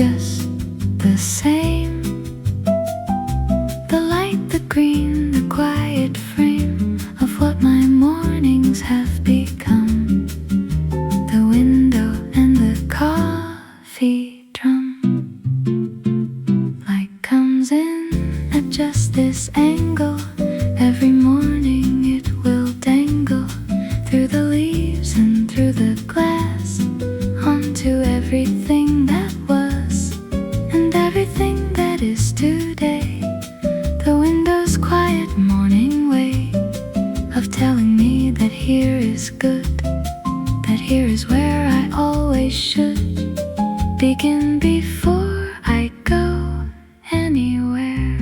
just the same. The light, the green, the quiet frame of what my mornings have become. The window and the coffee drum. Light comes in at just this angle. Every morning it will dangle through the leaves and through the glass, onto everything that was and everything that is today. The window's quiet morning way of telling me that here is good, that here is where I always should begin before I go anywhere.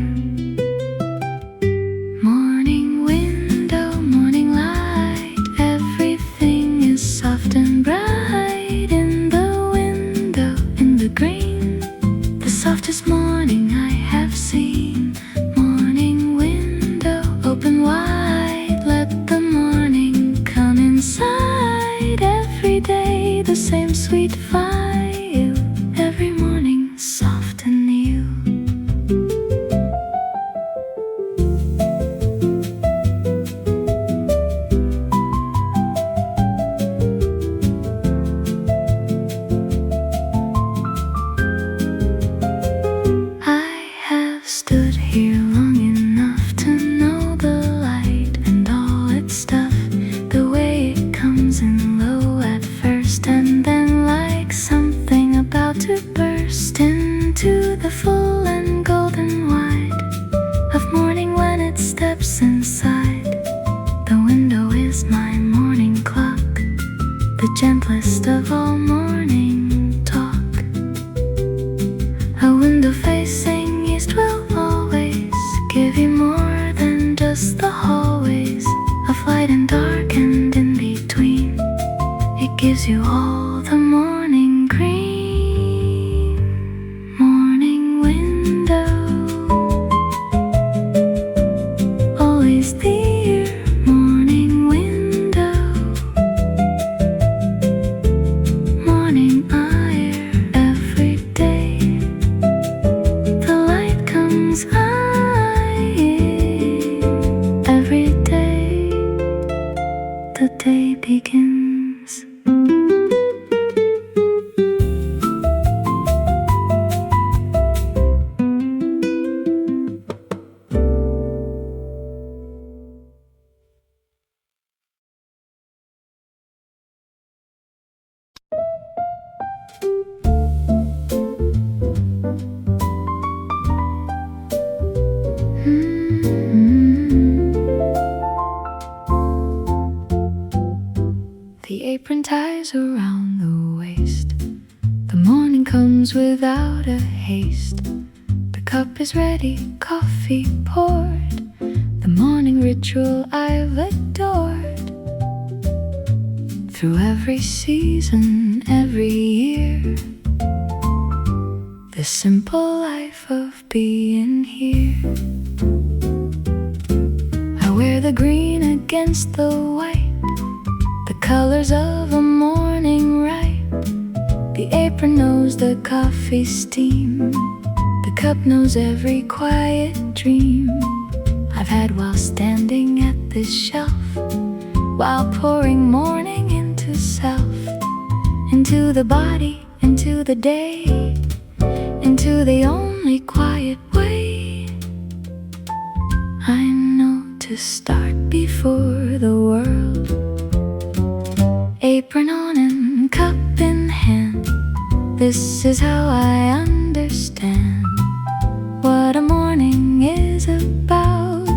Morning window, morning light, everything is soft and bright in the window, in the green, the softest morning I have seen. Morning window, open wide, let the morning come inside. Every day the same sweet file, every morning soft and new. I have stood here long enough to know the light and all its stuff, the way it comes in low at first and then like something about to burst into the full and golden wide of morning when it steps inside. The window is my morning clock, the gentlest of all morning talk. A window facing east will always give you more than just the hallways of light and dark and in between. It gives you all the morning green. Morning window, always there. Morning window, morning air every day. The light comes in every day. The day begins. The apron ties around the waist. The morning comes without a haste. The cup is ready, coffee poured. The morning ritual I've adored. Through every season, every year, the simple life of being here. I wear the green against the white, the colors of a morning rite. The apron knows the coffee steam, the cup knows every quiet dream I've had while standing at this shelf, while pouring morning into self, into the body, into the day, into the only quiet way I know to start before the world. Apron on and cup in hand, this is how I understand what a morning is about,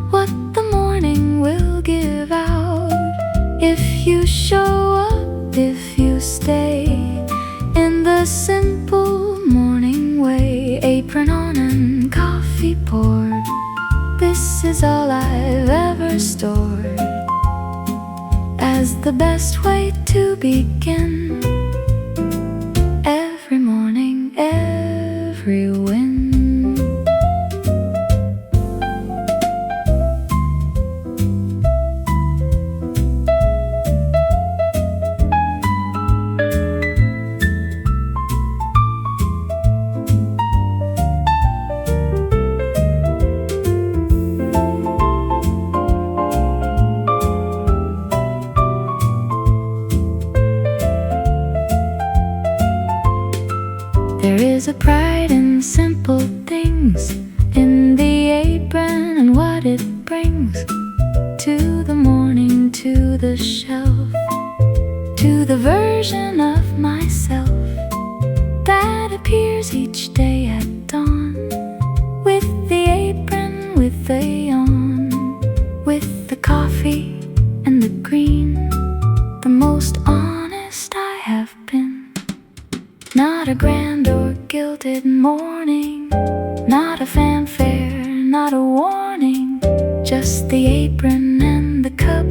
what the morning will give out. If you show up, if you stay in the simple morning way. Apron on and coffee poured, this is all I've ever stored as the best way to begin every morning, every win. There is a pride in simple things, in the apron and what it brings to the morning, to the shelf, to the version of myself that appears each day at dawn. With the apron, with the yawn, with the coffee and the green, the most honest I have been. Not a grand or gilded morning, not a fanfare, not a warning, just the apron and the cup,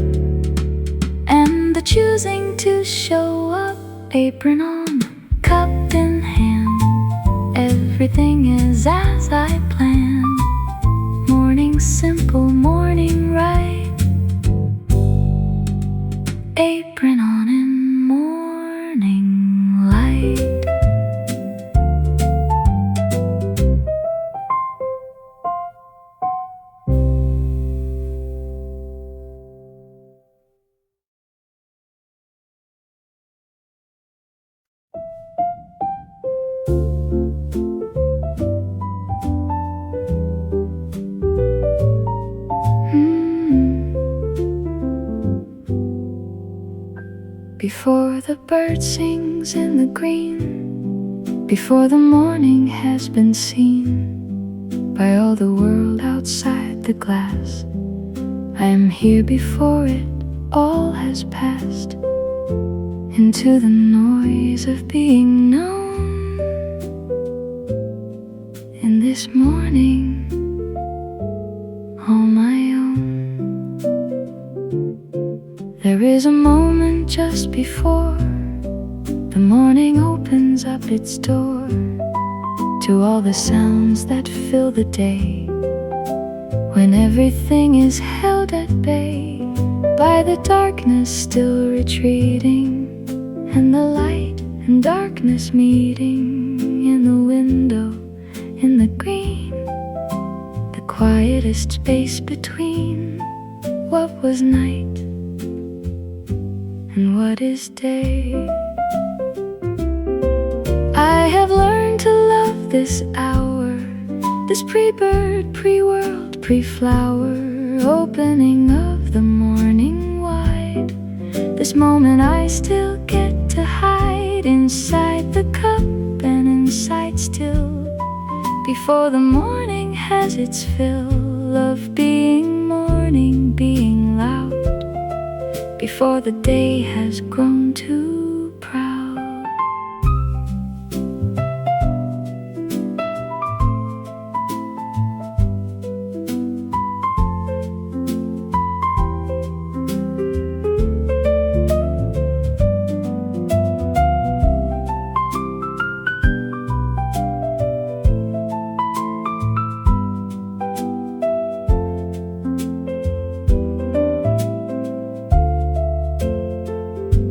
and the choosing to show up. Apron on, cup in hand, everything is as I planned. Morning simple, morning right, apron on in morning light. Before the bird sings in the green, before the morning has been seen by all the world outside the glass, I am here before it all has passed into the noise of being known. In this morning, all my own. There is a moment just before the morning opens up its door to all the sounds that fill the day, when everything is held at bay by the darkness still retreating, and the light and darkness meeting in the window, in the green, the quietest space between what was night and what is day. I have learned to love this hour, this pre-bird, pre-world, pre-flower, opening of the morning wide, this moment I still get to hide inside the cup and inside still, before the morning has its fill of being morning, being loud, before the day has grown too proud.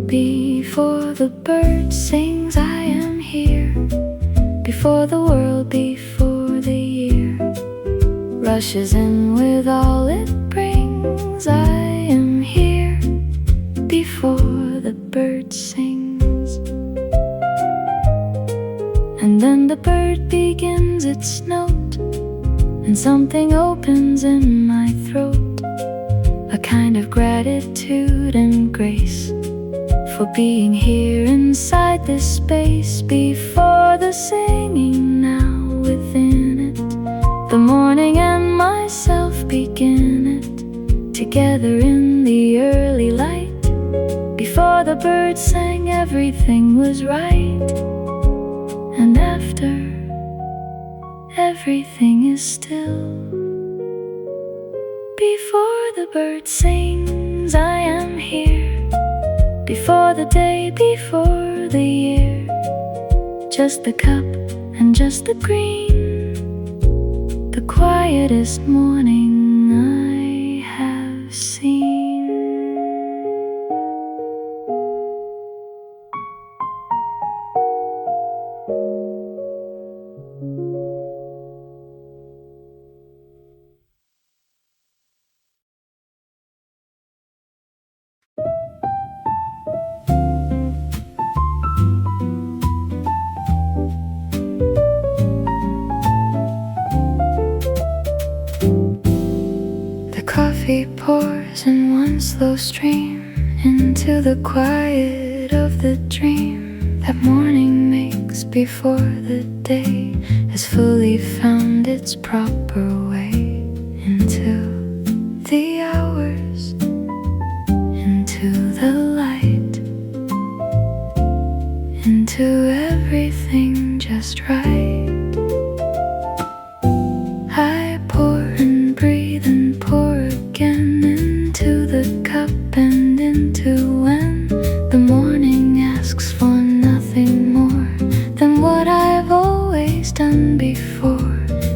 Before the bird sings, I am here. Before the world, before the year rushes in with all it brings, I am here. Before the bird sings, and then the bird begins its note, and something opens in my throat, a kind of gratitude and grace for being here inside this space. Before the singing, now within it, the morning and myself begin it, together in the early light. Before the birds sang, everything was right, and after, everything is still. Before the bird sings, I am here. Before the day, before the year, just the cup and just the green, the quietest morning I have seen. pours in one slow stream into the quiet of the dream that morning makes before the day has fully found its proper way into the hours, into the light, into everything just right. I pour and breathe and pour again into the cup and into when the morning asks for nothing more than what I've always done before.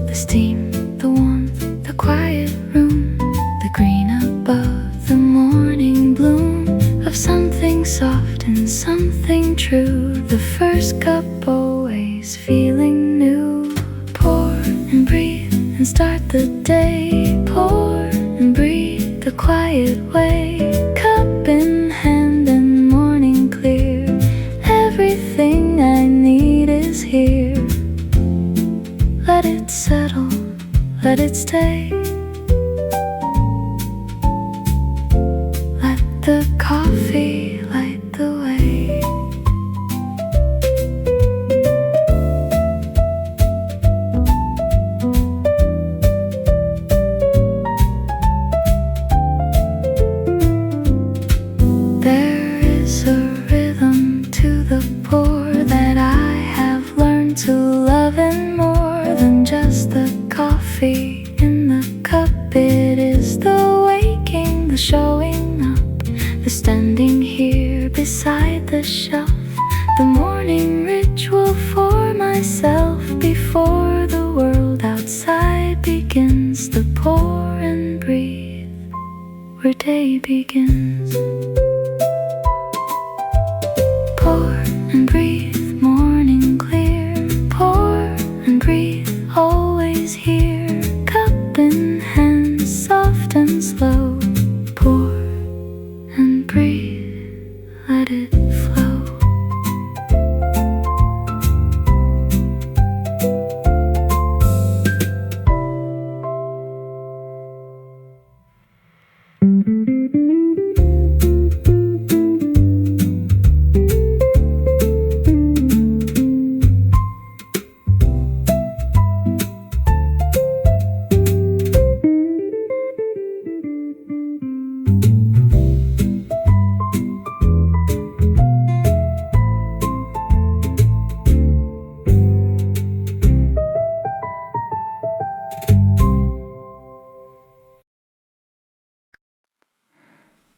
The steam, the warmth, the quiet room, the green above, the morning bloom of something soft and something true. The first cup always feeling new. Pour and breathe and start the day. Pour and breathe the quiet way. Cup in hand and morning clear. Everything I need is here. Let it settle, let it stay. Let the coffee light the way. There is a rhythm to the pour that I have learned to love, and more than just the coffee in the cup. It is the waking, the showing up, the standing here beside the shelf, the morning ritual for myself before the world outside begins. The pour and breathe where day begins. Pour and breathe, morning clear. Pour and breathe, always here. Cup in hand, soft and slow. Pour and breathe, let it flow.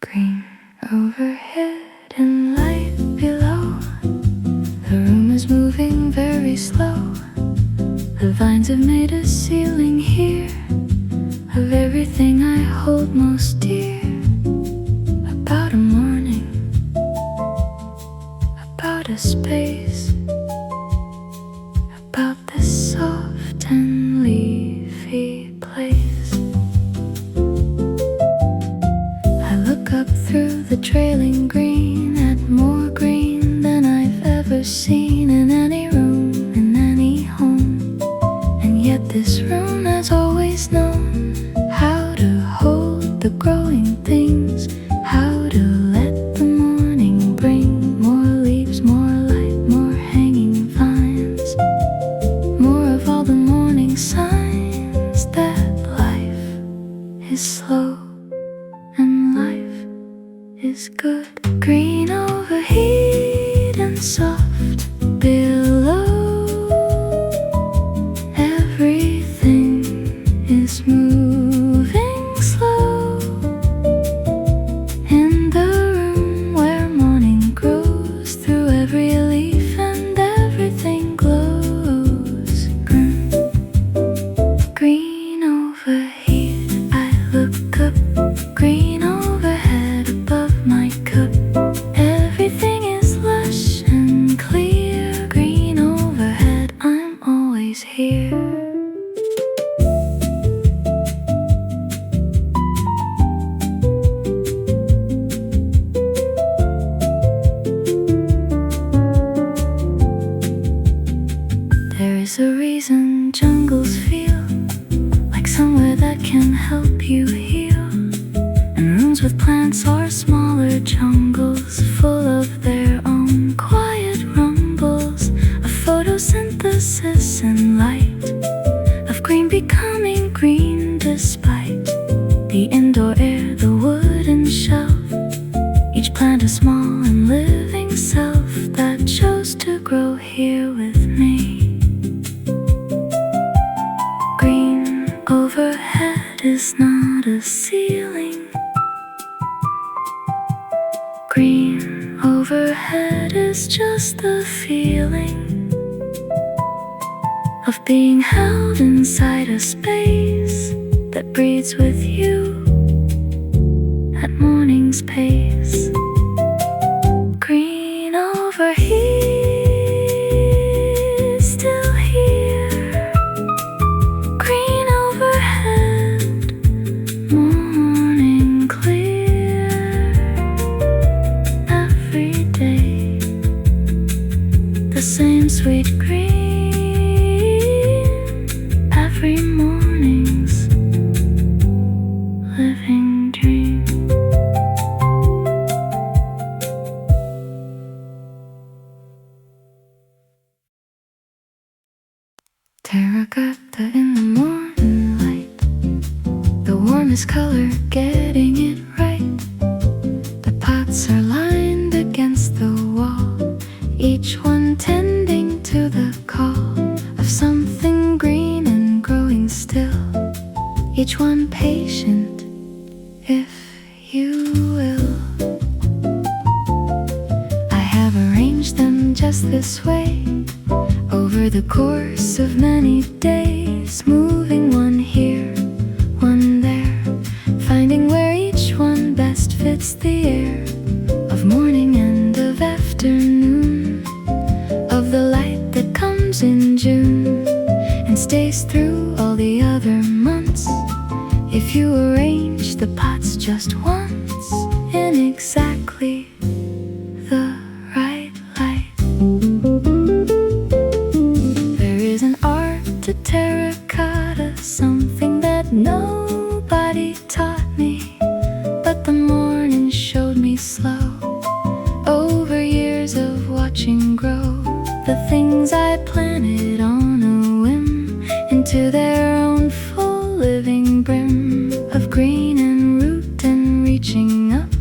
Green overhead and light below. The room is moving very slow. The vines have made a ceiling here of everything I hold most dear. About a morning, about a space, about this soft and leafy place. Up through the trailing green at more green than I've ever seen in any room, in any home. And yet this room has always known how to hold the growing things, how to let the morning bring more leaves, more light, more hanging vines, more of all the morning signs that life is slow and life is good. Green overhead and soft below. Everything is moving slow in the room where morning grows. Through every leaf and everything glows. Green overhead, I look up. Green overhead above my cup. Everything is lush and clear. Green overhead, I'm always here. There is a reason jungles feel like somewhere that can help you heal. with plants or smaller jungles full of their own quiet rumbles of photosynthesis and light, of green becoming green despite the indoor air, the wooden shelf. Each plant a small and living self that chose to grow here with me. Green overhead is not a ceiling. Green overhead is just the feeling of being held inside a space that breathes with you at morning's pace. Green over here, still here. Green overhead, morning clear. Every day, the same sweet green. Every morning's living dream. Terracotta in the morning light, the warmest color, getting it right. The pots are lined against the wall, each one tending to the call of something green and growing still. Each one patient, if you will. I have arranged them just this way, over the course of many days, moving one here, one there, finding where each one best fits the air of morning and of afternoon, of the light that comes in June and stays through all the other months. If you arrange the pots just once in exactly the right light. There is an art to terracotta, something that nobody taught me, but the morning showed me slow, over years of watching grow the things I planted on a whim into their own full living brim of green and root and reaching up,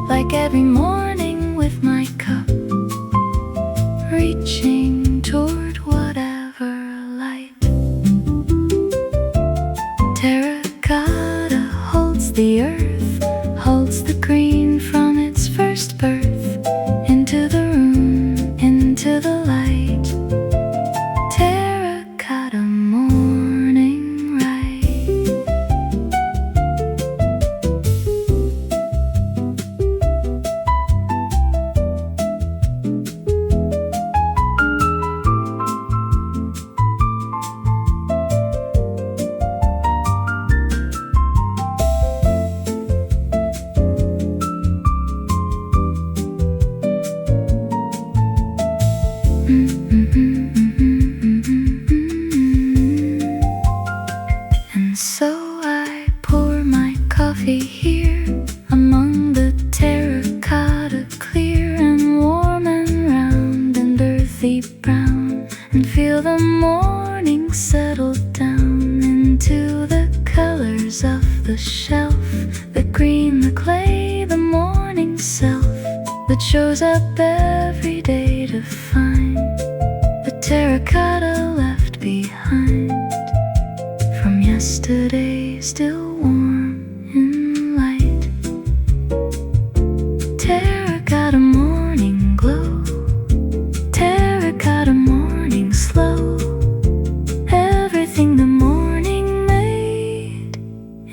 like every morning with my cup, reaching toward whatever light. Terracotta holds the earth, holds the green from its first birth, into the room, into the light. Terracotta morning light. And so I pour my coffee here among the terracotta, clear and warm and round and earthy brown, and feel the morning settle down into the colors of the shelf, the green, the clay, the morning self that shows up every day to find the terracotta left behind from yesterday, still warm in light. Terracotta morning glow, terracotta morning slow, everything the morning made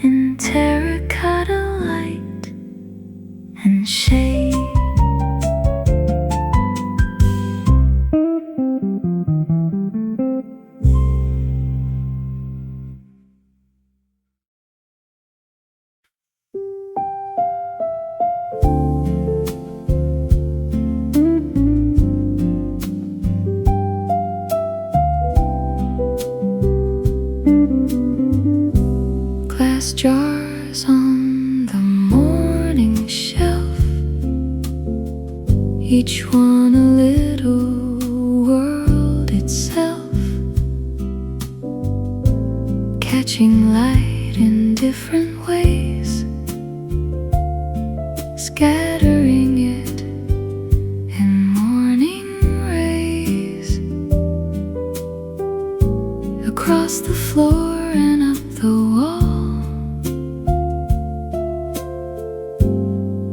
in terracotta light and shade. catching light in different ways, scattering it in morning rays, across the floor and up the wall.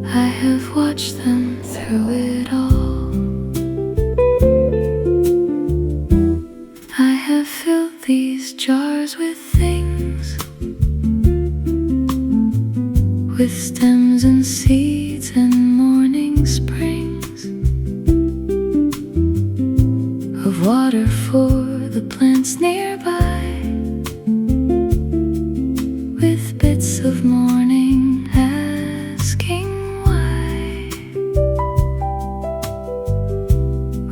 I have watched them through it all. I have filled these jars with things, with stems and seeds and morning springs, of water for the plants nearby, with bits of morning asking why.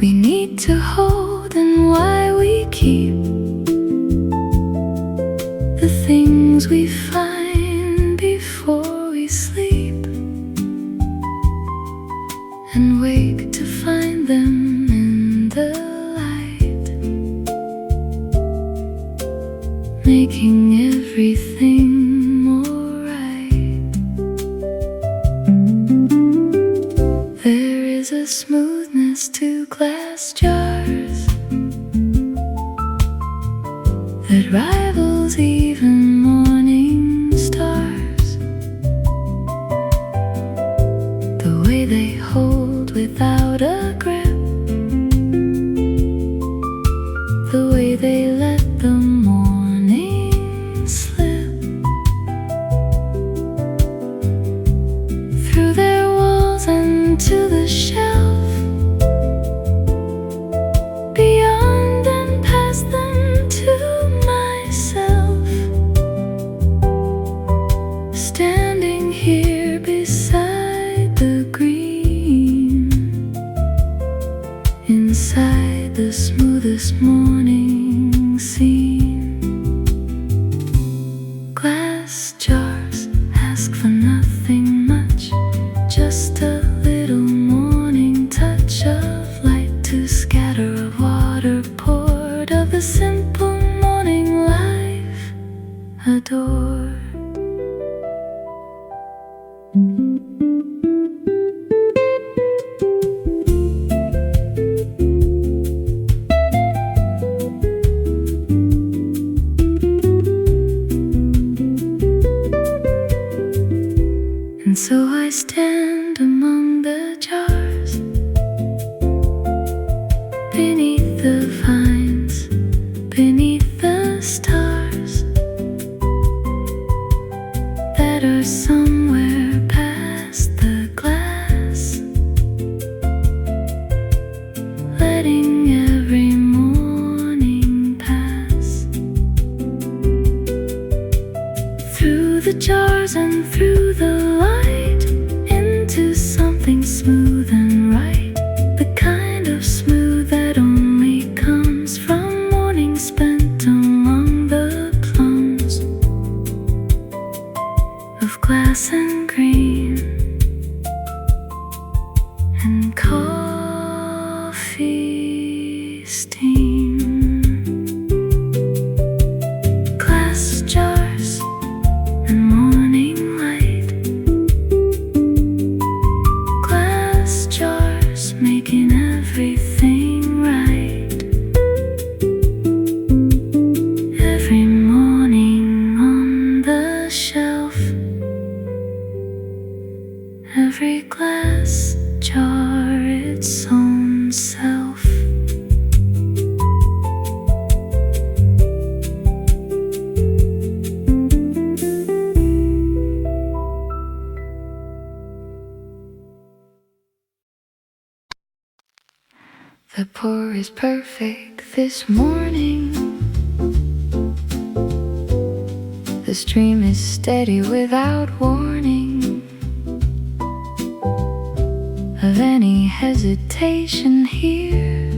We need to hold and why we keep the things we find before we sleep, and wake to find them in the light, making everything alright. There is a smoothness to glass jars that rivals even morning stars. The way they hold without a grip, the way they let the morning slip through their walls and to the shelf, beyond and past them to myself, standing here beside the green, inside the smoothest morning scene. Glass jars ask for nothing much, just a little morning touch of light to scatter, of water poured, of the simple morning life adored. And so I stand among the jars, beneath the vines, beneath the stars that are somewhere past the glass, letting every morning pass through the jars and through the light into something smooth and right, the kind of smooth that only comes from morning spent among the plums of glass and green and coffee steam. Glass jars and morning light, glass jars making everything right. Every morning on the shelf, every glass jar its own self. The pour is perfect this morning. The stream is steady without warning of any hesitation here.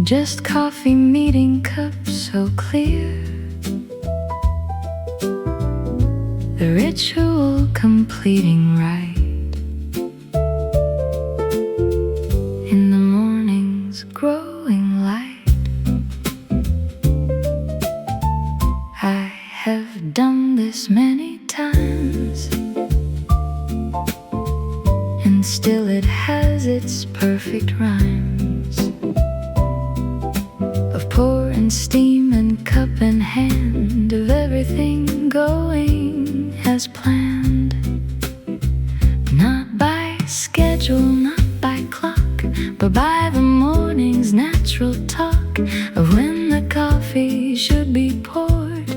Just coffee meeting cups so clear. The ritual completing right. In the morning's growing light, and steam and cup in hand, of everything going as planned. Not by schedule, not by clock, but by the morning's natural talk of when the coffee should be poured,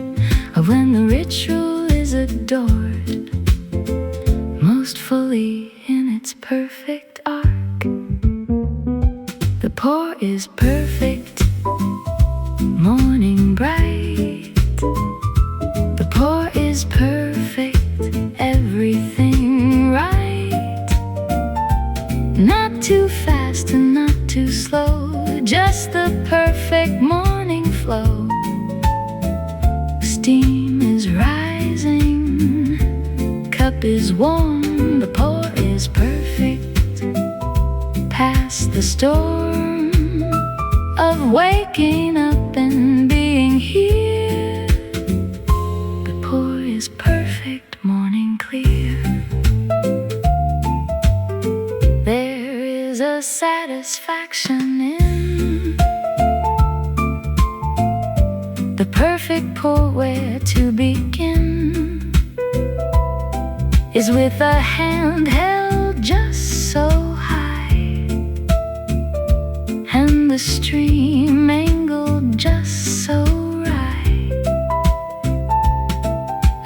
of when the ritual is adored most fully in its perfect arc. The pour is perfect, morning bright. The pour is perfect, everything right. Not too fast and not too slow, just the perfect morning flow. Steam is rising, cup is warm, the pour is perfect. Past the storm of waking up and being here, the pour is perfect, morning clear. There is a satisfaction in the perfect pour. Where to begin is with a hand held just so high, and the stream angled just so right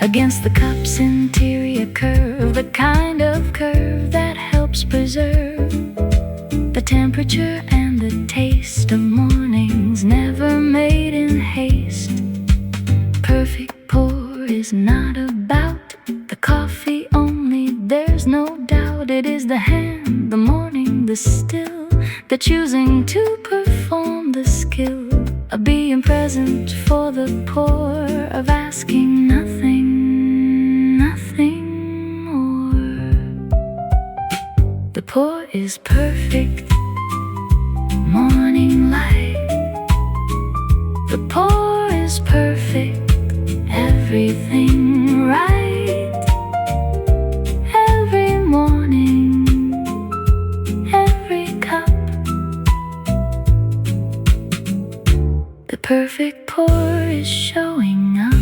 against the cup's interior curve, the kind of curve that helps preserve the temperature and the taste of mornings never made in haste. Perfect pour is not about the coffee only, there's no doubt. It is the hand, the morning, the still, the choosing to perform the skill of being present for the pour, of asking nothing, nothing more. The pour is perfect, morning light. The pour is perfect, everything right. Every morning, every cup, the perfect pour is showing up.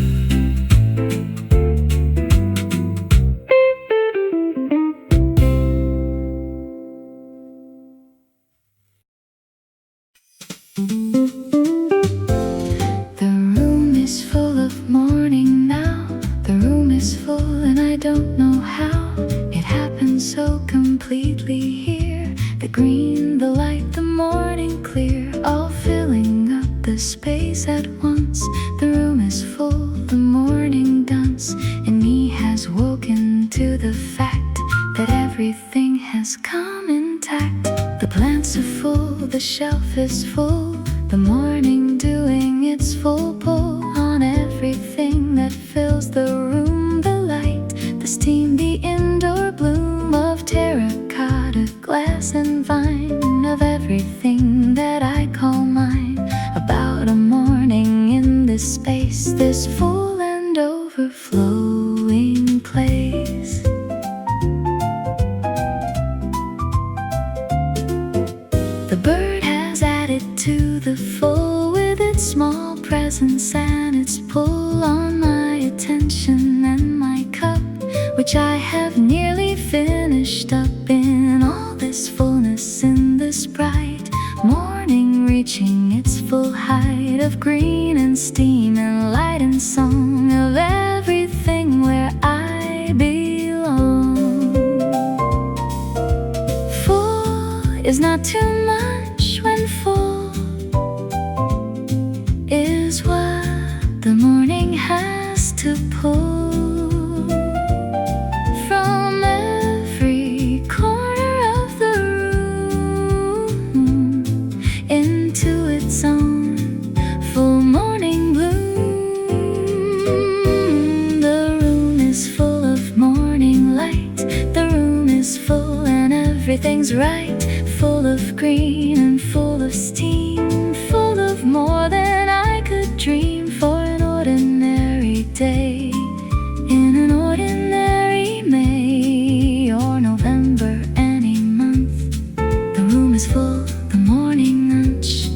The room is full of morning now. The room is full and I don't know how. It happened so completely here. The green, the light, the morning clear, all filling up the space at once. The room is full, the morning dance in me has woken to the fact that everything has come intact. The plants are full, the shelf is full, the morning doing its full pull on everything that fills the room. The light, the steam, the indoor bloom of terracotta, glass and vine, of everything that I call mine. About a morning in this space, this full and overflowing place. The bird has added to the full with its small presence and its pull on my attention and my cup, which I have nearly finished up in all this fullness in this bright morning, reaching its full height of green and steam and light and song, of everything where I belong. Full is not too much when full is what the morning has to pull from every corner of the room into its own full morning bloom. The room is full of morning light. The room is full and everything's right. Full of green and full of steam, full of more than I could dream for an ordinary day, in an ordinary May or November, any month. The room is full, the morning lunch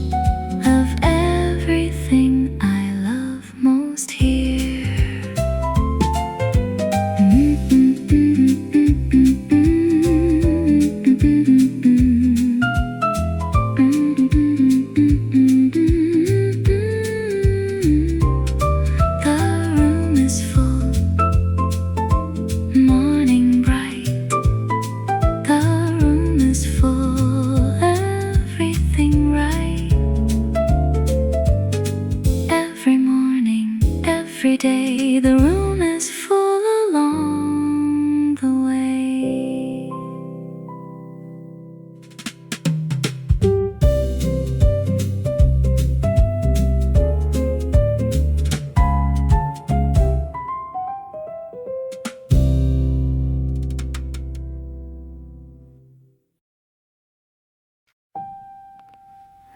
of everything Every day the room is full along the way.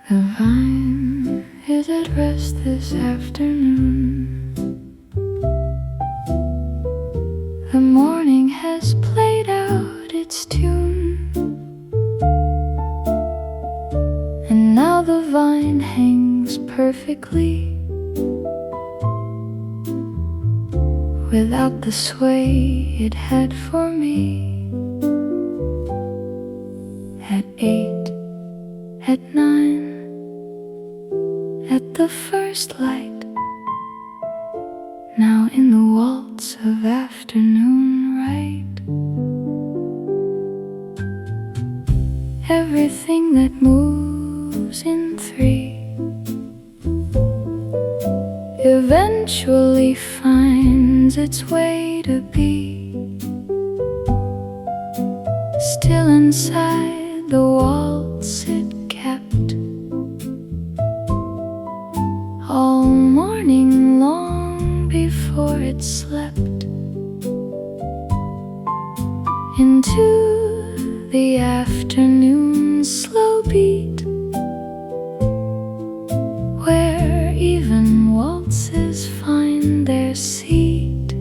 The vine is at rest this afternoon. The morning has played out its tune, and now the vine hangs perfectly, without the sway it had for me. At 8, at 9, at the first light, now in the waltz of afternoon right. Everything that moves in 3 eventually finds its way to be still inside the waltz it kept all morning long before it slept into the afternoon slow beat, where even waltzes find their seat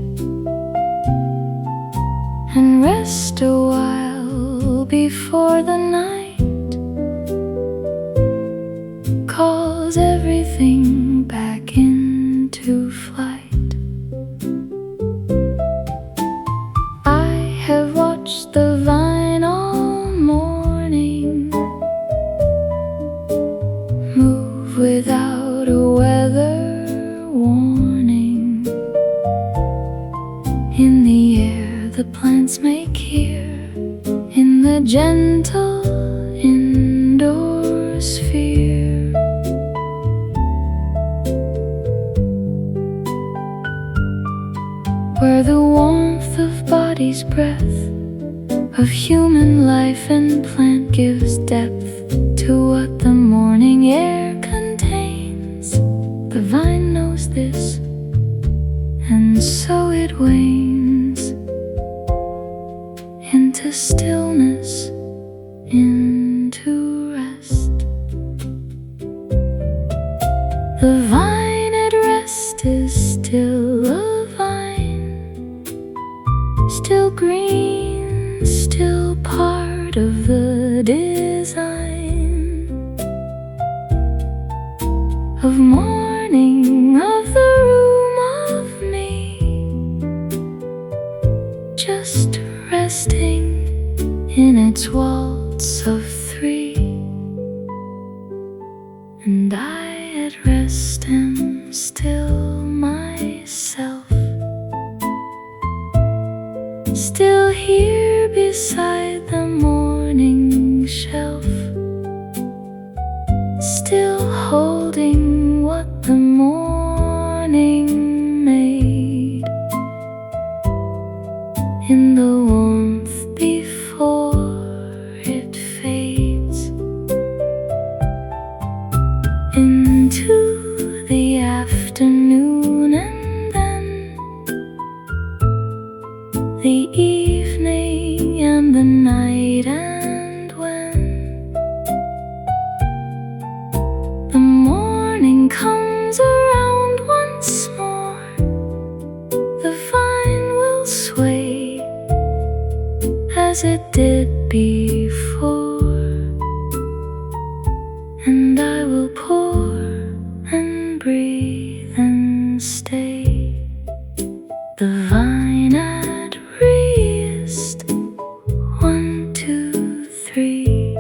and rest a while before the night calls everything back into flight. I have watched the vine all morning move without a weather warning. In the air the plants make hear, in the gentle indoor sphere. Where the warmth of body's breath, of human life and plant gives depth to what the morning air contains. The vine knows this, and so it wanes into stillness, into rest. The vine at rest is still a vine, still green, still part of the design of morning, of the room, of me, just resting in its waltz of 3, and I at rest am still myself, still here beside the morning shelf, still holding what the morning made in the warmth before it fades into the afternoon, and then the evening and the night, and when the morning comes around once more, the vine will sway as it did before, and I will pour and breathe and stay. The vine at rest, 1, 2, 3.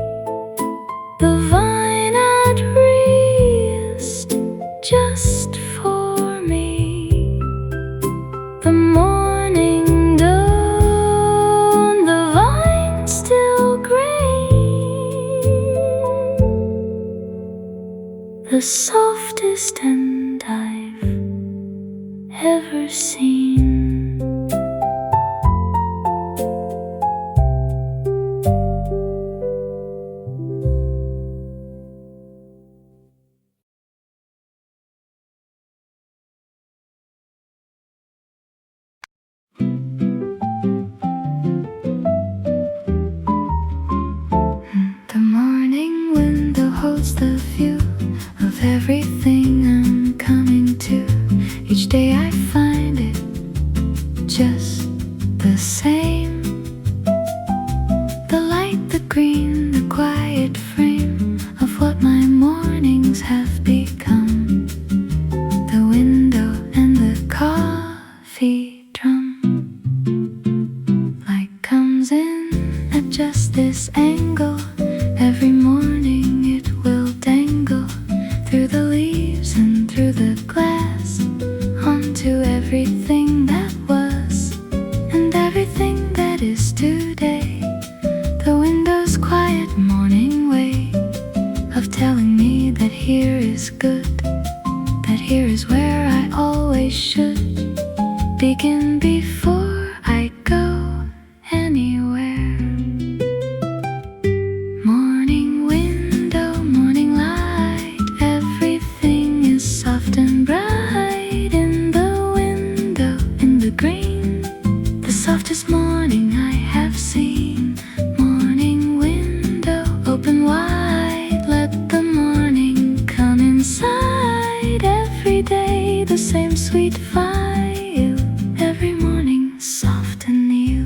The vine at rest, just for me. The morning dawn, the vine still green, the softest, and I've ever seen. The morning window holds the view of everything I'm coming to. Each day I find it just the same. The light, the green, the quiet frame of what my mornings have become. The window and the coffee drum. Light comes in at just this angle. Every morning it will dangle through the leaves and through the glass, onto everything that was and everything that is today. The window's quiet morning way of telling me that here is good, that here is where I always should begin before I go anywhere. Morning window, morning light, everything is soft and bright in the window, in the green, the softest morning I have seen. Morning window, open wide, let the morning come inside. Every day the same sweet file, every morning soft and new.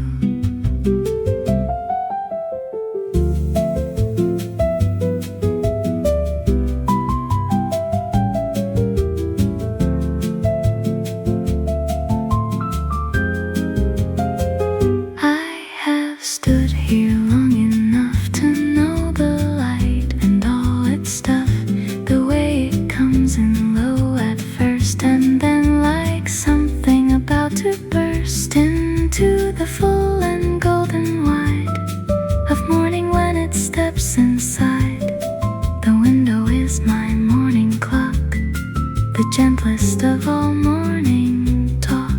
I have stood here long enough to know the light and all its stuff. The way it comes in low at first, and then like something about to burst into the full and golden wide of morning when it steps inside. The window is my morning clock, the gentlest of all morning talk.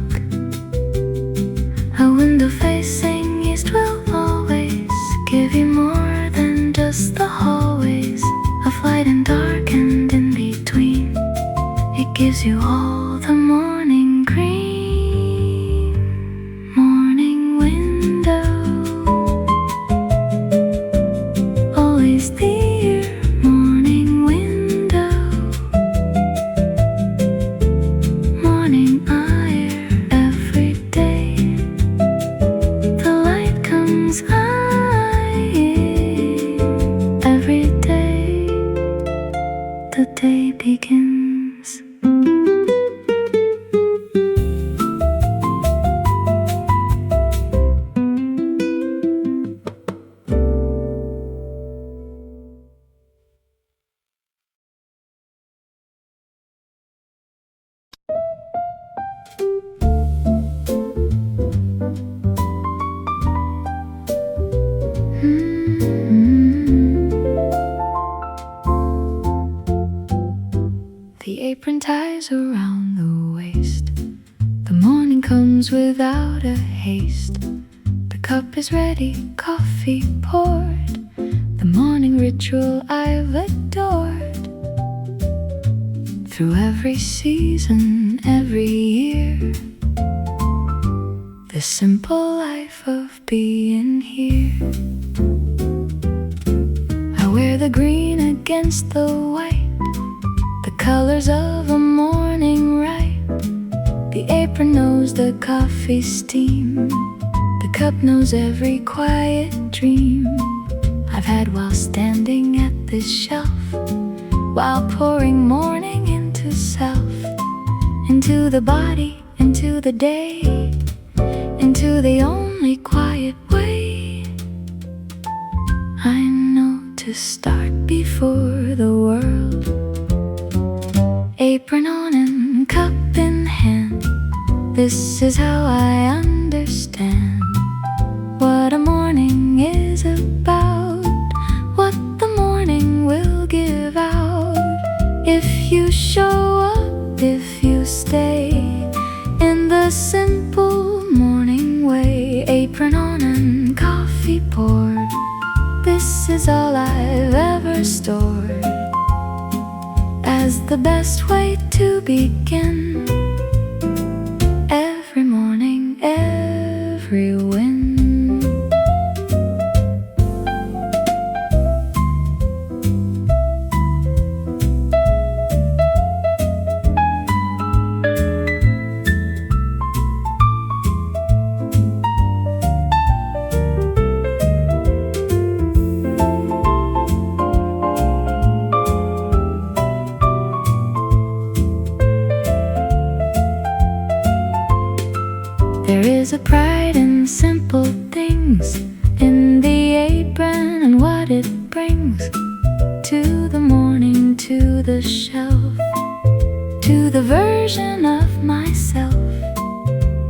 A window facing east will always give you more than just the hallways of light and dark and in between. It gives you all the morning green. Morning window, always there. Morning window, morning air every day. The light comes in every day. The day begins. The apron ties around the waist. The morning comes without a haste. The cup is ready, coffee poured. The morning ritual I've adored. Through every season, every year, the simple life of being here. I wear the green against the white, the colors of a morning rite. The apron knows the coffee steam. The cup knows every quiet dream I've had while standing at this shelf, while pouring morning into self, into the body, into the day, into the only quiet way I know to start before the world. Apron on and cup in hand, this is how I understand what a morning is about, what the morning will give out. If you show up, if you stay, the simple morning way, apron on and coffee poured. This is all I've ever stored as the best way to begin every morning, every win. There is a pride in simple things, in the apron and what it brings to the morning, to the shelf, to the version of myself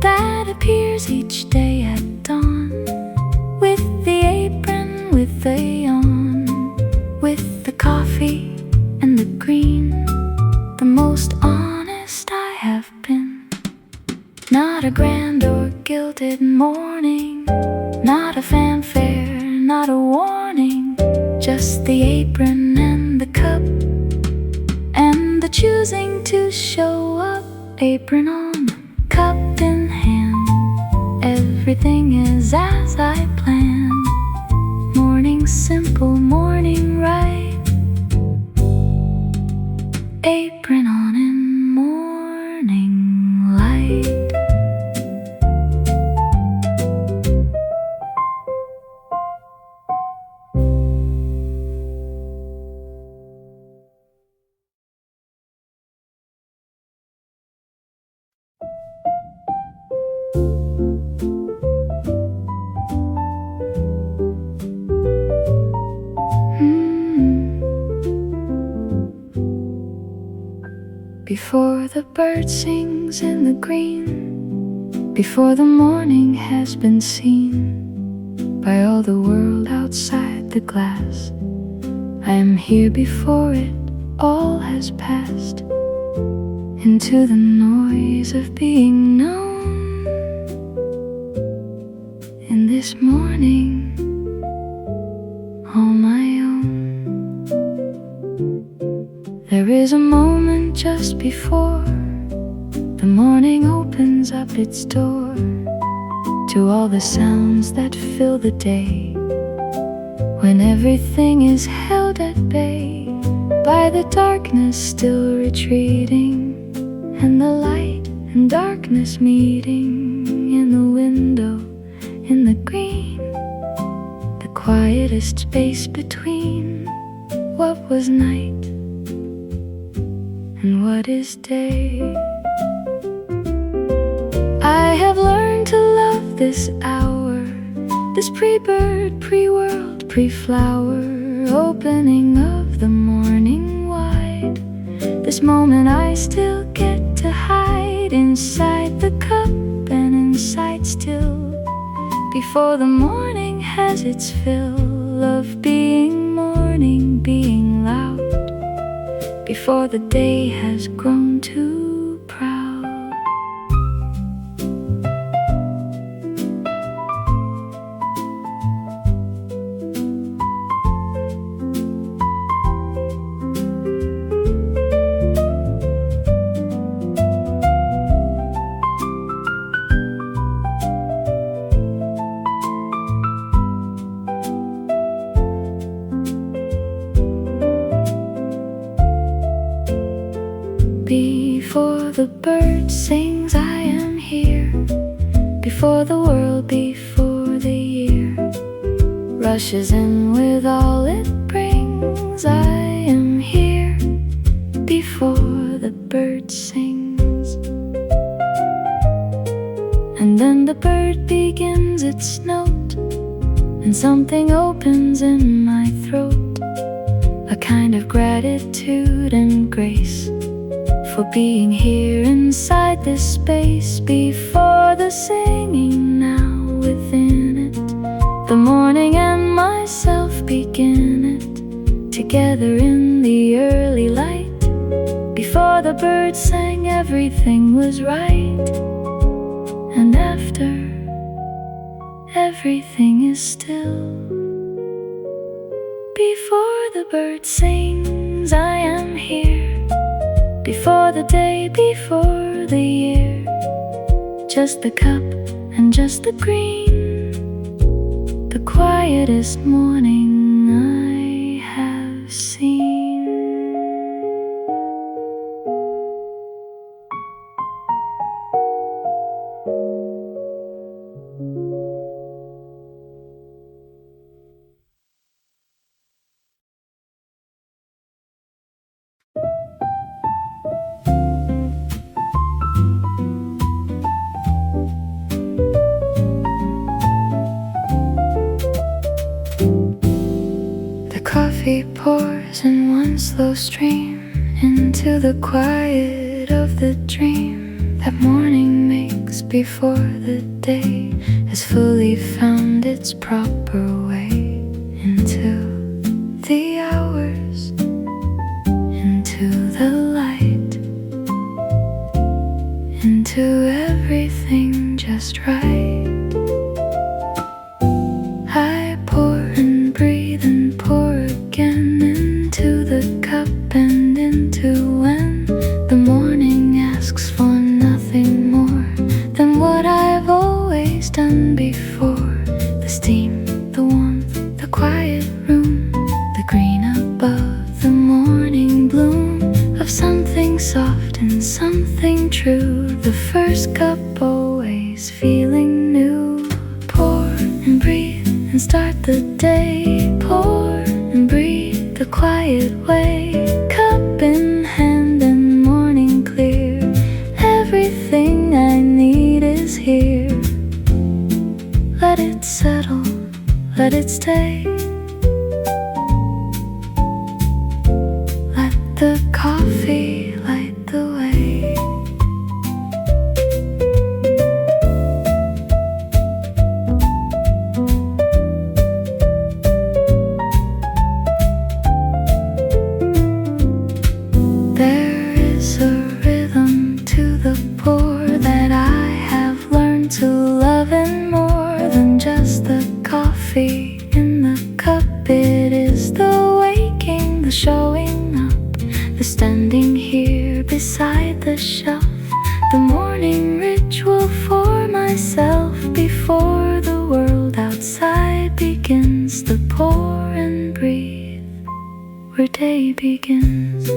that appears each day at dawn. With the apron, with the yawn, with the coffee and the green, the most honest I have been. Not a grand or gilded morning, not a fanfare, not a warning, just the apron and the cup, and the choosing to show up. Apron on, cup in hand, everything is as I planned. Morning simple, morning right, apron on in morning light. Before the bird sings in the green, before the morning has been seen by all the world outside the glass, I am here before it all has passed into the noise of being known. In this morning, all my own. There is a moment just before the morning opens up its door to all the sounds that fill the day, when everything is held at bay by the darkness still retreating, and the light and darkness meeting in the window, in the green, the quietest space between what was night and what is day. I have learned to love this hour, this pre-bird, pre-world, pre-flower, opening of the morning wide, this moment I still get to hide inside the cup and inside still, before the morning has its fill of being morning, being loud, before the day has grown too proud. Before the bird sings, I am here. Before the world, before the year rushes in with all it brings, I am here. Before the bird sings, and then the bird begins its note, and something opens in my throat, a kind of gratitude and grace for being here inside this space. Before the singing, now within it, the morning and myself begin it, together in the early light. Before the birds sang, everything was right. And after everything is still, before the bird sings, I am here. Before the day, before the year, just the cup and just the green, the quietest morning I have seen. Coffee pours in one slow stream into the quiet of the dream that morning makes before the day has fully found its proper way into the hours, into the light, into everything just right. I pour and breathe and pour again into the cup and into when the morning asks for nothing more than what I've always done before. The steam, the warmth, the quiet room, the green above, the morning bloom of something soft and something true. The first cup always feeling new. Pour and breathe and start the day. Pour and breathe the quiet way, cup in hand and morning clear. Everything I need is here. Let it settle, let it stay. Let the coffee light the way. There is a rhythm to the pour that I have learned to love, and more than just the coffee in the cup, it is the waking, the showing up, the standing here beside the shelf, the morning ritual for myself before the world outside begins. The pour and breathe where day begins.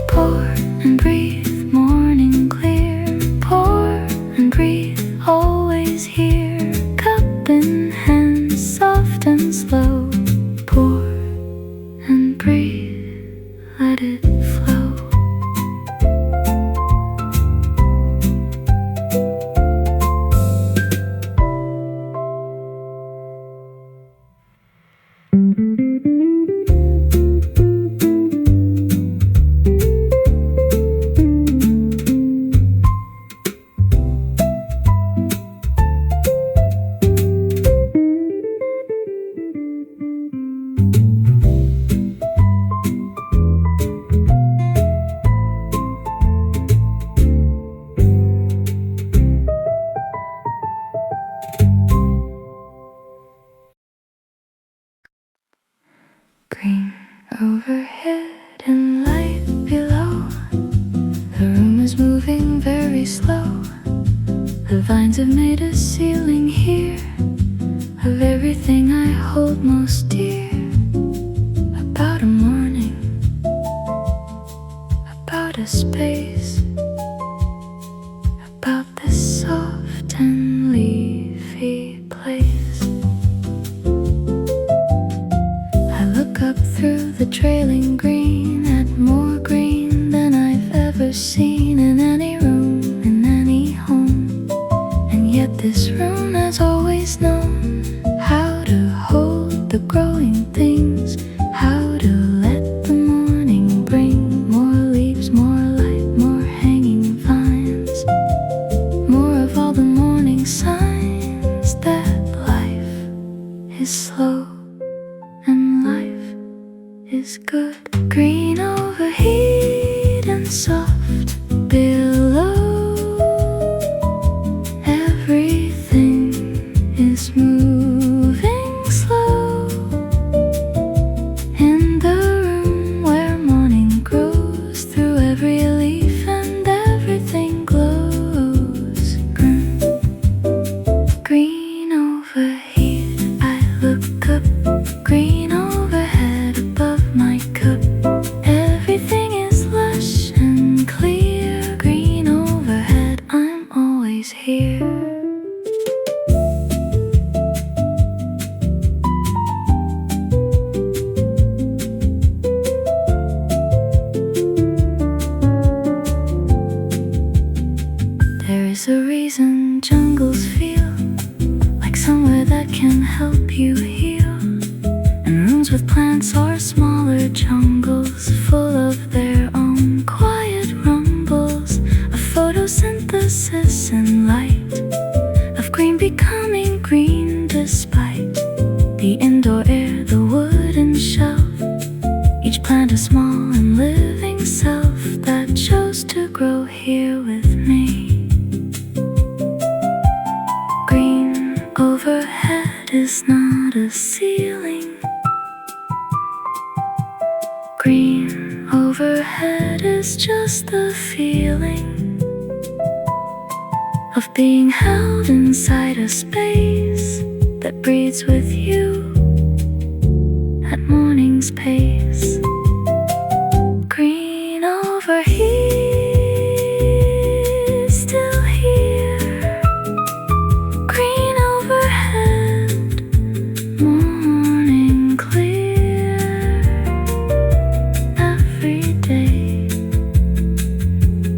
Pour and breathe, morning clear. Pour and breathe, always here. Cup in hand, soft and slow. Pour and breathe, let it flow. Green overhead and light below. The room is moving very slow. The vines have made a ceiling here of everything I hold most dear. About a morning, about a space, about this soft and leafy place. Up through the trailing green at more green than I've ever seen in any room, in any home. And yet this room has always known how to hold the growing things, how to let the morning bring more leaves, more light, more hanging vines, more of all the morning signs that life is slow and life is good. Green overheat and soft below. and living self that chose to grow here with me. Green overhead is not a ceiling. Green overhead is just the feeling of being held inside a space that breathes with you at morning's pace. Green over here, still here. Green overhead, morning clear. Every day,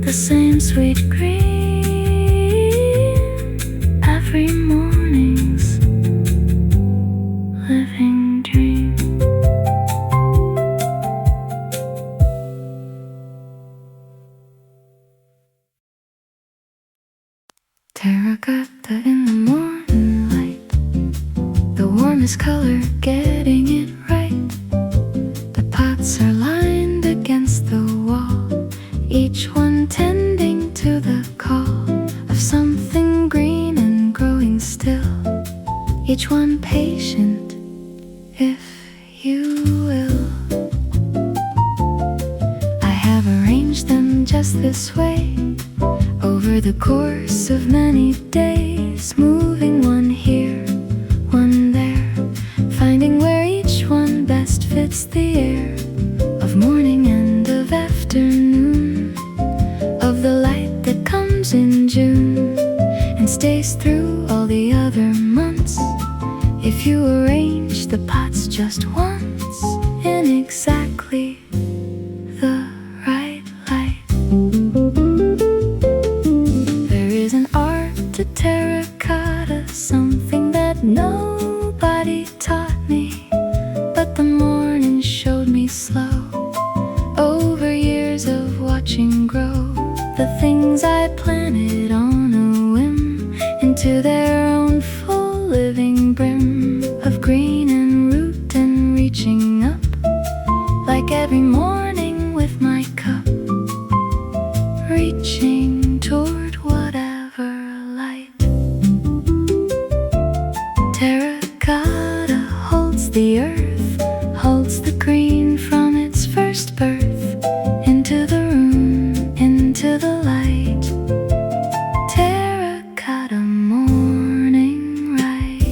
the same sweet green. Every morning's living dream. Terracotta in the morning light, the warmest color, getting it right. The pots are lined against the wall, each one tending to the call of something green and growing still. Each one patient, if you will. I have arranged them just this way, over the course of many days, moving one here, one there, finding where each one best fits the air of morning and of afternoon, of the light that comes in June and stays through all the other months. If you arrange the pots just once in exactly the right light. There is an art to terracotta, something that nobody taught me, but the morning showed me slow, over years of watching grow the things I planted on a whim into their own full living brim of green and root and reaching up, like every morning with my cup, reaching toward whatever light. Terracotta holds the earth, holds the green from its first birth, into the room, into the light. Terracotta morning light.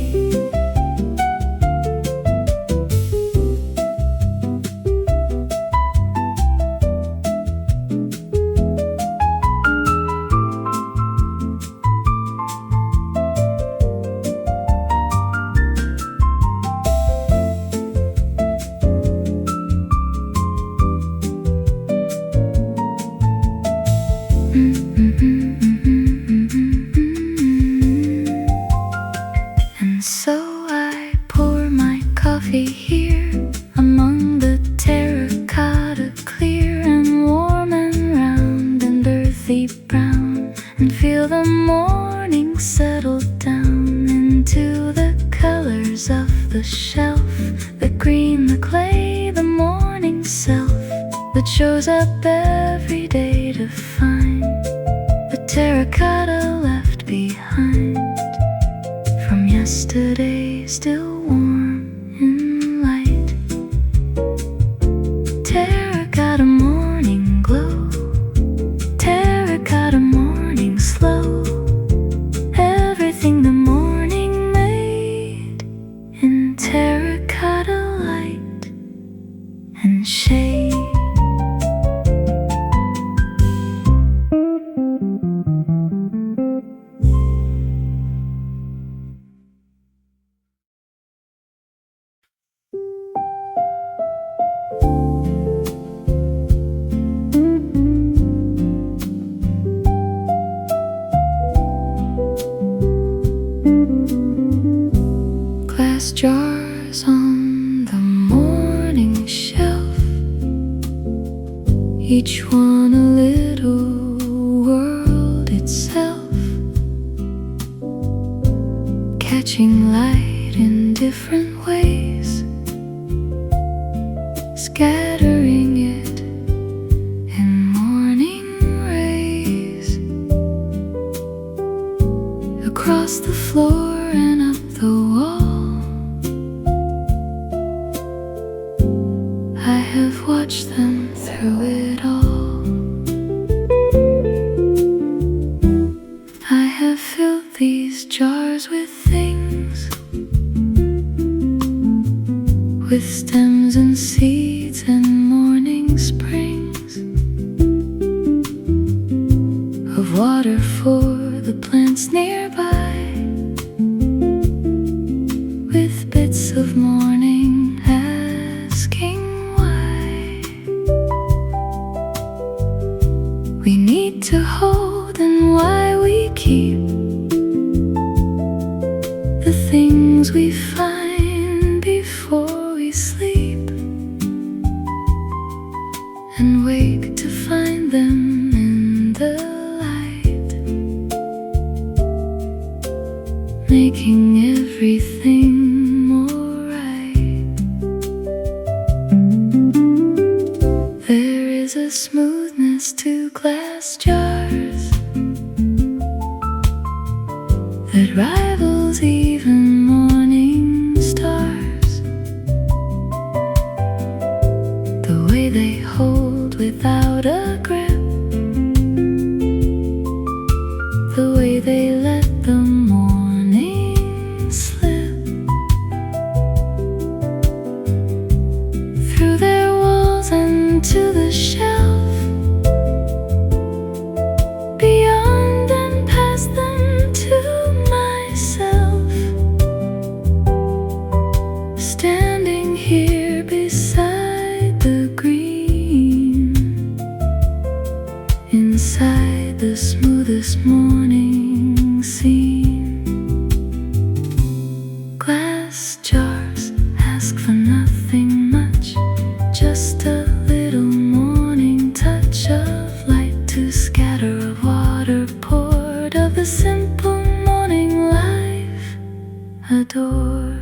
And so I pour my coffee here, among the terracotta, clear and warm and round and earthy brown, and feel the morning settle down into the colors of the shelf, the green, the clay, the morning self that shows up every day to find the terracotta left behind from yesterday, still warm in light. Terracotta morning glow, terracotta morning slow, everything the morning made in terracotta light and shade. Glass jars on the morning shelf, each one a little world itself, catching light in different ways, scattering it through it all. I have filled these jars with things, with stems and seeds and morning springs, of water for the plants nearby, with bits of morning asking why. We need to hold and why we keep the things we find before we sleep, and wake to find them in the light, making everything alright. There is a smoothness to glass jars that rivals even morning stars. The way they hold without a grip, the way they let the morning slip through their walls and to the shelf, beyond and past them to myself, standing here beside the green, inside the smoothest morning scene. Glass jars ask for nothing much, just a little morning touch of light to scatter of water poured, of the simple morning life adored.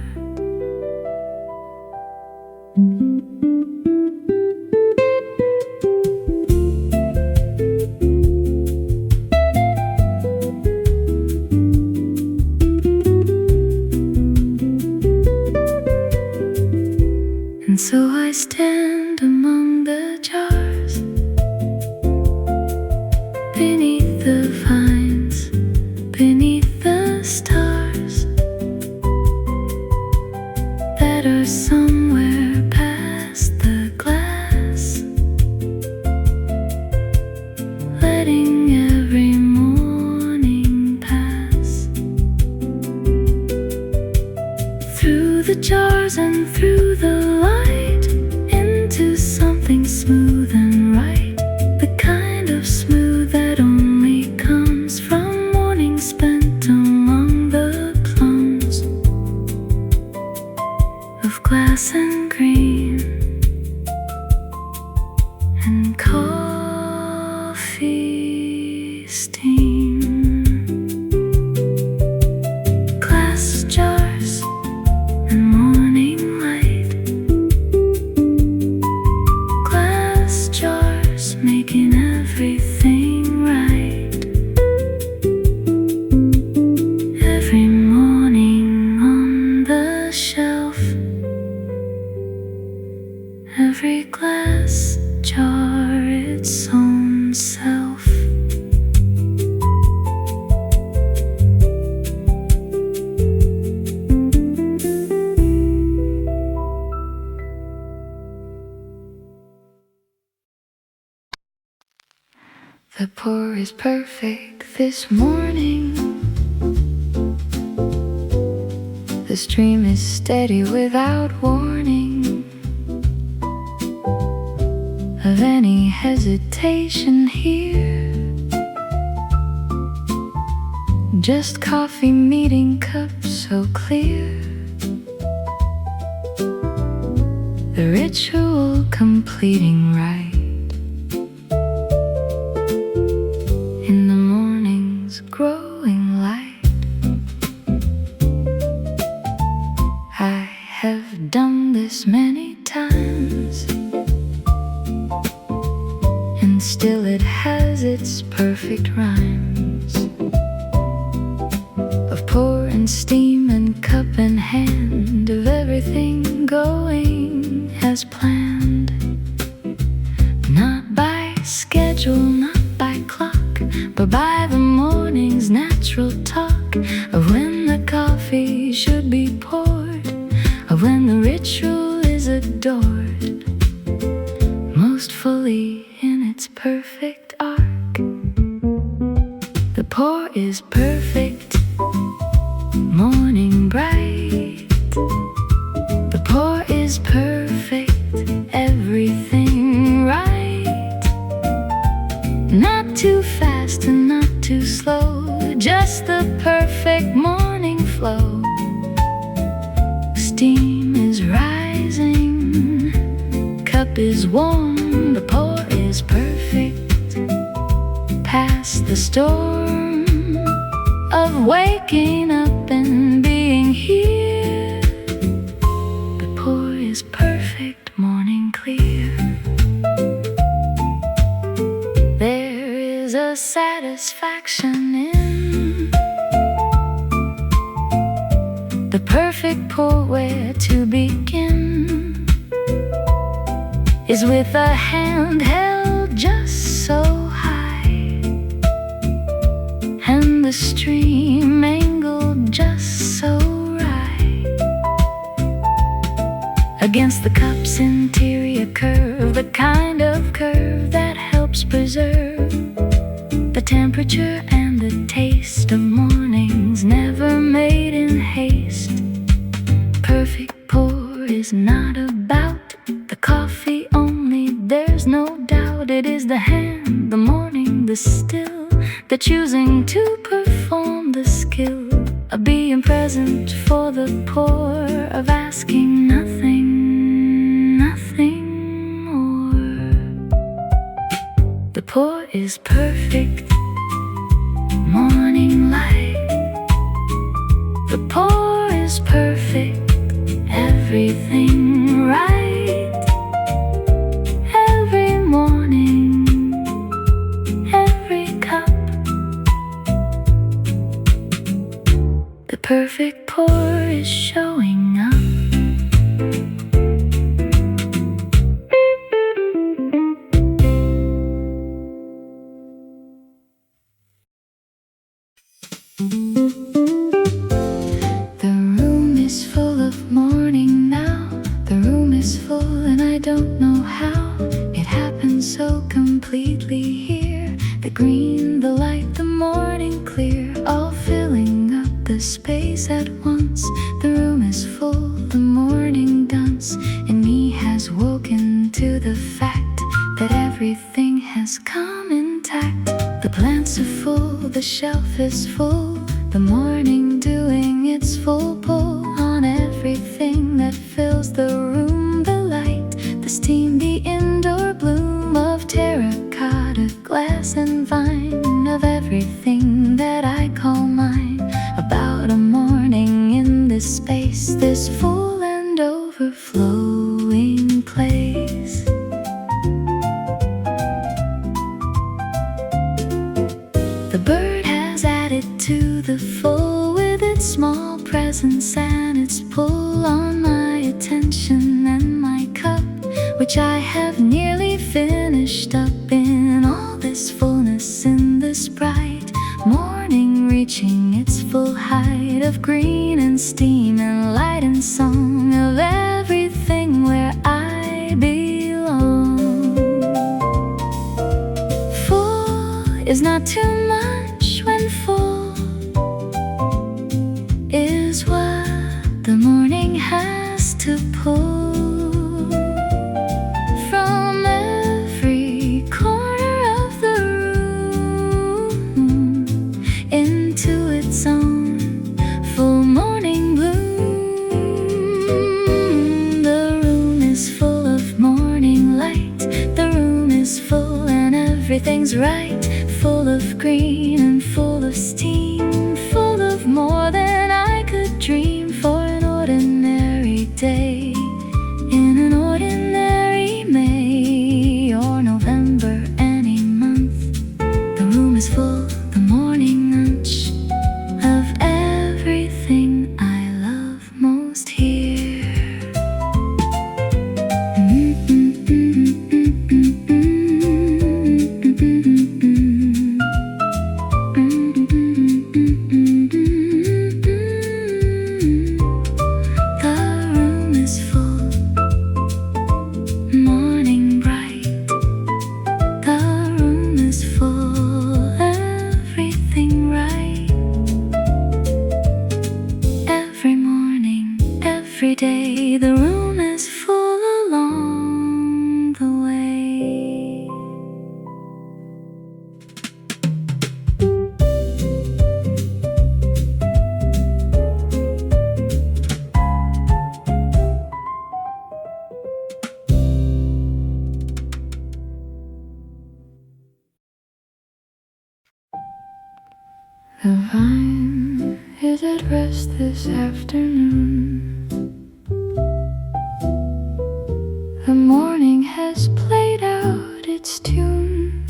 And so I stand among the jars, beneath the vines, beneath the stars that are somewhere past the glass, letting every morning pass through the jars and through the light into something smooth and right, the kind of smooth that only comes from morning spent among the plums of glass and green and coffee steam. Glass jars and morning light, glass jars making everything right. Every morning on the shelf, every glass jar its own self. The pour is perfect this morning. The stream is steady without warning of any hesitation here. Just coffee meeting cups so clear, the ritual completing right. In the morning's growing light, I have done this many times, and still it has its perfect rhymes of pour and steam and cup and hand, of everything going as planned, not schedule, not by clock, but by the morning's natural talk of when the coffee should be poured, of when the ritual is adored most fully in its perfect arc. The pour is perfect, morning bright. The pour is perfect, everything right. Not too fast and not too slow, just the perfect morning flow. Steam is rising, cup is warm, the pour is perfect. Past the storm of waking up and being here, the pour is perfect, morning clear. There is a satisfaction in the perfect pour. Where to begin is with a hand held just so high, and the stream angled just so right against the cup's interior curve, the kind of curve that helps preserve the temperature and the taste of mornings never made in haste. Perfect pour is not about the coffee only, there's no doubt. It is the hand, the morning, the still, the choosing to perform the skill of being present for the pour, of asking nothing, nothing more. The pour is perfect, morning light. The pour is perfect, everything right. Every morning, every cup, the perfect pour is showing up. The room is full of morning now. The room is full and I don't know how it happened so completely here. The green, the light, the morning clear, all filling up the space at once. The room is full, the morning dance in me has woken to the fact that everything has come intact. The plants are full, the shelf is full, the morning doing its full pull on everything that fills the room. The light, the steam, the indoor bloom of terracotta, glass and vine, of everything that I call mine. About a morning in this space, this full and overflowing place. The bird has added to the full with its small presence and its pull on my attention and my cup, which I have nearly finished up in all this fullness in this bright morning, reaching its full height of green and steam and light and song, of everything where I belong. Full is not too much when full is what the morning has to pull from every corner of the room into its own full morning bloom. The room is full of morning light. The room is full and everything's right. Full of green and full of steam, full of more than I could dream for an ordinary day, in an ordinary May or November, any month. The room is full, the morning lunch, of everything I love most here. Mm-mm-mm-mm-mm-mm-mm-mm-mm-mm. The vine is at rest this afternoon. The morning has played out its tune,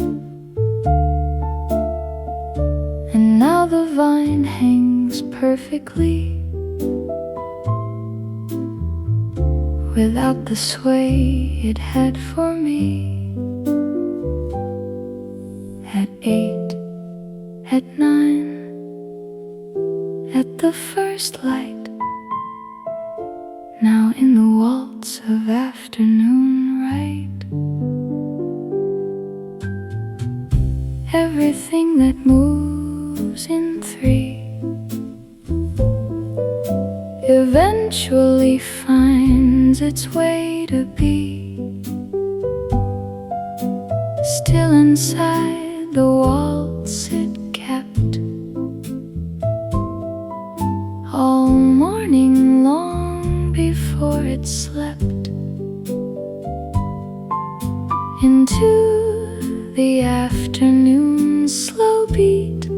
and now the vine hangs perfectly, without the sway it had for me. At 8, at 9, at the first light, now in the waltz of afternoon right. Everything that moves in 3 eventually finds its way to be still inside the waltz it kept all morning long before it slept into the afternoon slow beat,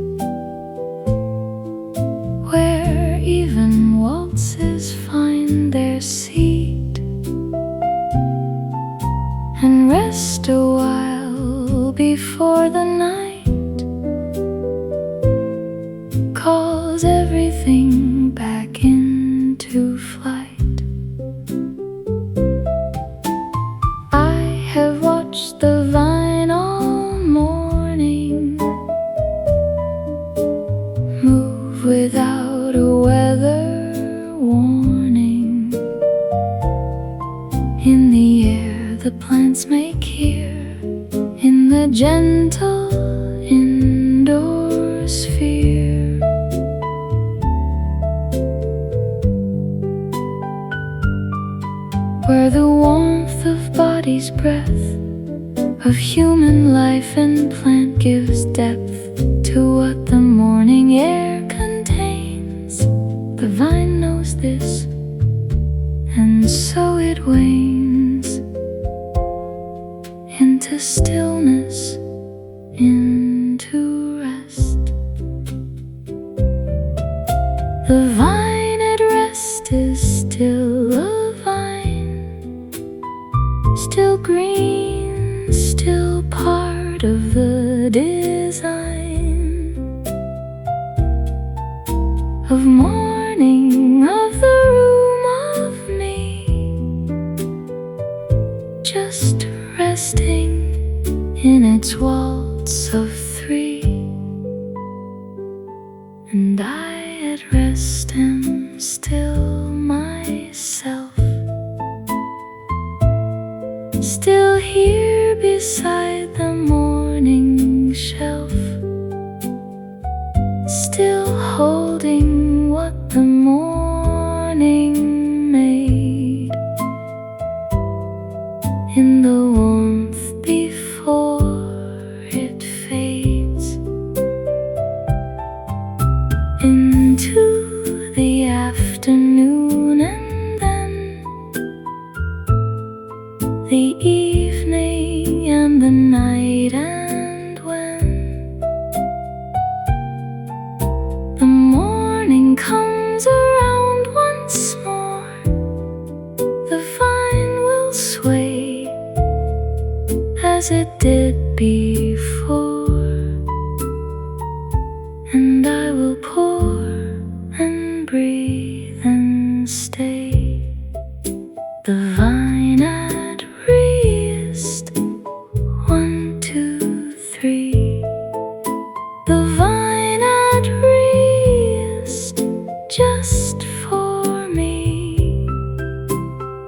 where even waltzes find their seat and rest a while before the night calls everything back into flight. I have watched the vine all morning move without a weather warning. In the air the plants make hear, in the gentle indoor sphere. Where the warmth of body's breath, of human life and plant gives depth to what the morning air contains. The vine knows this, and so it wanes into stillness, into rest. The vine at rest is still a vine, still green, still part of the design of morning, of the room, of me, just resting in its waltz of 3, and I at rest am still myself, still here beside the morning shelf, still holding what the morning made in the warmth before it fades into the afternoon, and then the evening and the night, and when the morning comes around once more, the vine will sway as it did before, and I will pour and breathe and stay. The vine at rest, 1, 2, 3. The vine at rest, just for me.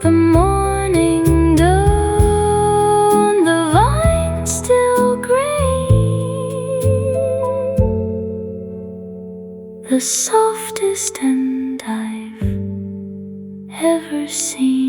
The morning dawn, the vine still green, the softest end I've ever seen.